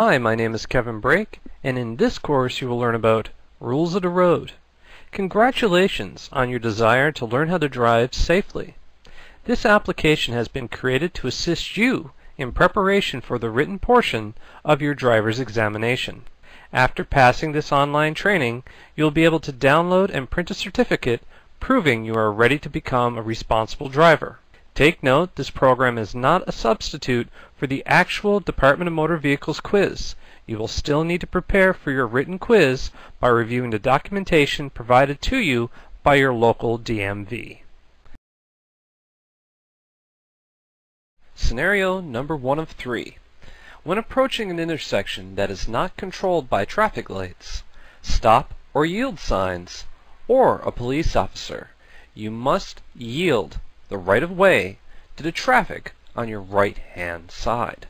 Hi, my name is Kevin Brake, and in this course you will learn about rules of the road. Congratulations on your desire to learn how to drive safely. This application has been created to assist you in preparation for the written portion of your driver's examination. After passing this online training, you'll be able to download and print a certificate proving you are ready to become a responsible driver. Take note, this program is not a substitute for the actual Department of Motor Vehicles quiz. You will still need to prepare for your written quiz by reviewing the documentation provided to you by your local DMV. Scenario number 1 of 3. When approaching an intersection that is not controlled by traffic lights, stop or yield signs, or a police officer, you must yield the right-of-way to the traffic on your right-hand side.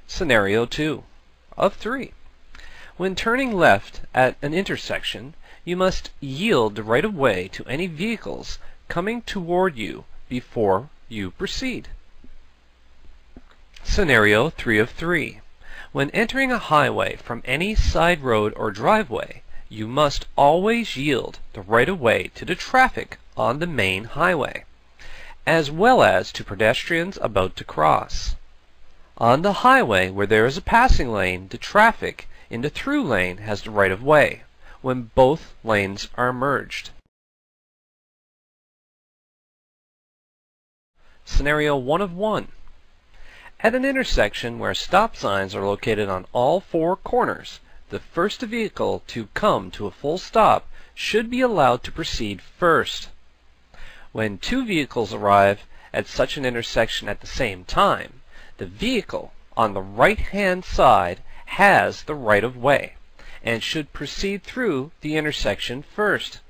Scenario 2 of 3. When turning left at an intersection, you must yield the right-of-way to any vehicles coming toward you before you proceed. Scenario 3 of 3. When entering a highway from any side road or driveway, you must always yield the right-of-way to the traffic on the main highway, as well as to pedestrians about to cross. On the highway where there is a passing lane, the traffic in the through lane has the right-of-way when both lanes are merged. Scenario 1 of 1. At an intersection where stop signs are located on all 4 corners, the first vehicle to come to a full stop should be allowed to proceed first. When 2 vehicles arrive at such an intersection at the same time, the vehicle on the right-hand side has the right-of-way and should proceed through the intersection first.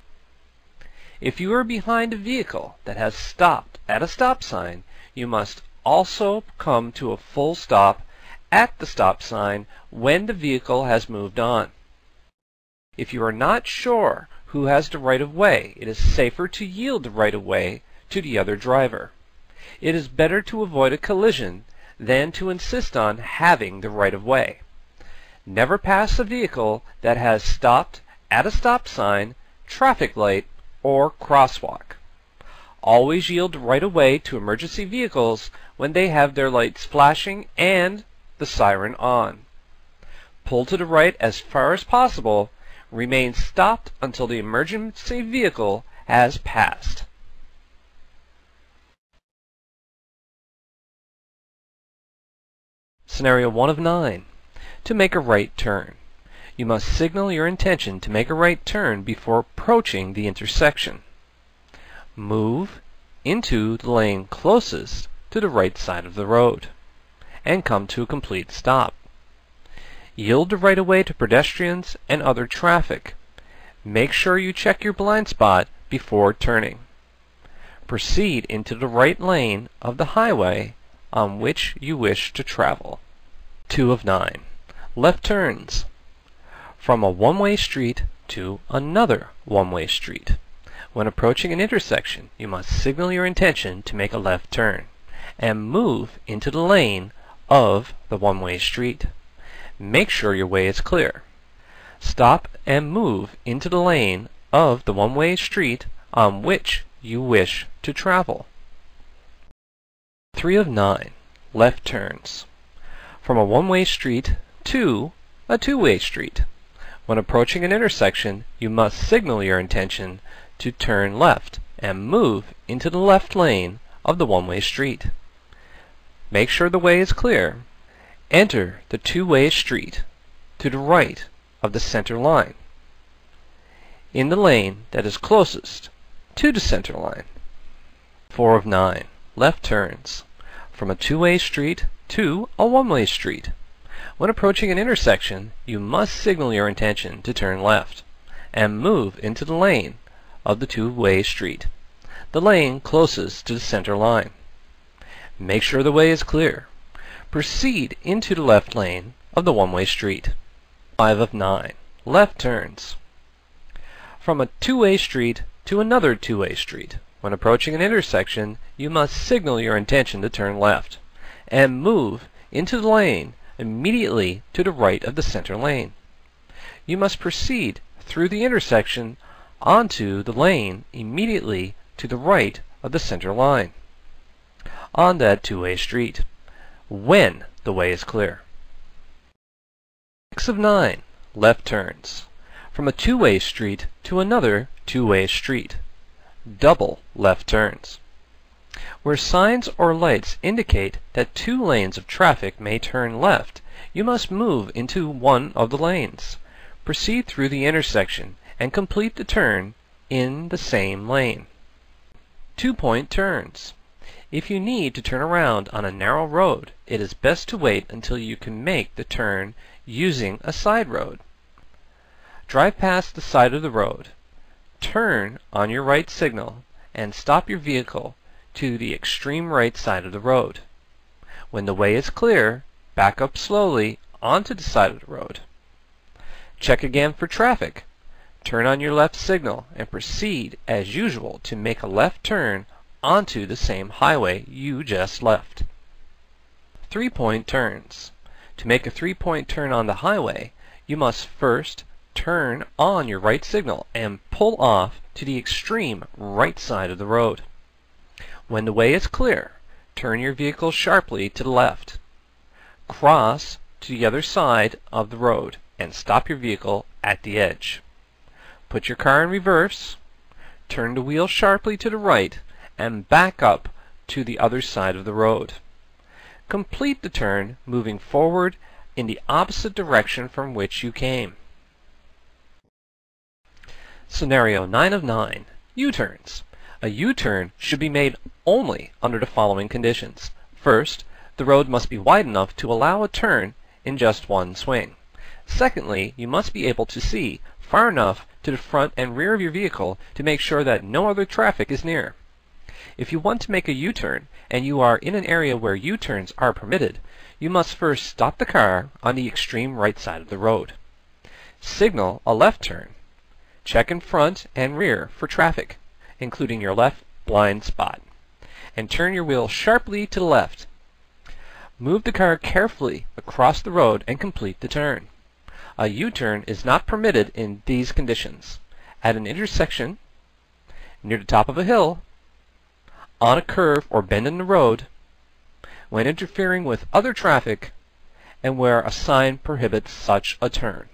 If you are behind a vehicle that has stopped at a stop sign, you must also come to a full stop at the stop sign when the vehicle has moved on. If you are not sure who has the right-of-way, it is safer to yield the right-of-way to the other driver. It is better to avoid a collision than to insist on having the right-of-way. Never pass a vehicle that has stopped at a stop sign, traffic light, or crosswalk. Always yield the right-of-way to emergency vehicles when they have their lights flashing and the siren on. Pull to the right as far as possible. Remain stopped until the emergency vehicle has passed. Scenario 1 of 9. To make a right turn, you must signal your intention to make a right turn before approaching the intersection. Move into the lane closest to the right side of the road and come to a complete stop. Yield the right-of-way to pedestrians and other traffic. Make sure you check your blind spot before turning. Proceed into the right lane of the highway on which you wish to travel. 2 of 9. Left turns. From a one-way street to another one-way street. When approaching an intersection, you must signal your intention to make a left turn and move into the lane of the one-way street. Make sure your way is clear. Stop and move into the lane of the one-way street on which you wish to travel. 3 of 9. Left turns. From a one-way street to a two-way street. When approaching an intersection, you must signal your intention to turn left and move into the left lane of the one-way street. Make sure the way is clear. Enter the two-way street to the right of the center line, in the lane that is closest to the center line. 4 of 9. Left turns. From a two-way street to a one-way street. When approaching an intersection, you must signal your intention to turn left and move into the lane of the two-way street, the lane closest to the center line. Make sure the way is clear. Proceed into the left lane of the one-way street. 5 of 9. Left turns. From a two-way street to another two-way street. When approaching an intersection, you must signal your intention to turn left and move into the lane immediately to the right of the center lane. You must proceed through the intersection onto the lane immediately to the right of the center line on that two-way street when the way is clear. 6 of 9. Left turns. From a two-way street to another two-way street. Double left turns. Where signs or lights indicate that two lanes of traffic may turn left, you must move into one of the lanes. Proceed through the intersection and complete the turn in the same lane. 2-point turns. If you need to turn around on a narrow road, it is best to wait until you can make the turn using a side road. Drive past the side of the road. Turn on your right signal and stop your vehicle to the extreme right side of the road. When the way is clear, back up slowly onto the side of the road. Check again for traffic. Turn on your left signal and proceed as usual to make a left turn onto the same highway you just left. 3-point turns. To make a 3-point turn on the highway, you must first turn on your right signal and pull off to the extreme right side of the road. When the way is clear, turn your vehicle sharply to the left. Cross to the other side of the road and stop your vehicle at the edge. Put your car in reverse, turn the wheel sharply to the right, and back up to the other side of the road. Complete the turn moving forward in the opposite direction from which you came. Scenario 9 of 9. U-turns. A U-turn should be made only under the following conditions. First, the road must be wide enough to allow a turn in just one swing. Secondly, you must be able to see far enough to the front and rear of your vehicle to make sure that no other traffic is near. If you want to make a U-turn and you are in an area where U-turns are permitted, you must first stop the car on the extreme right side of the road. Signal a left turn. Check in front and rear for traffic, including your left blind spot, and turn your wheel sharply to the left. Move the car carefully across the road and complete the turn. A U-turn is not permitted in these conditions: at an intersection, near the top of a hill, on a curve or bend in the road, when interfering with other traffic, and where a sign prohibits such a turn.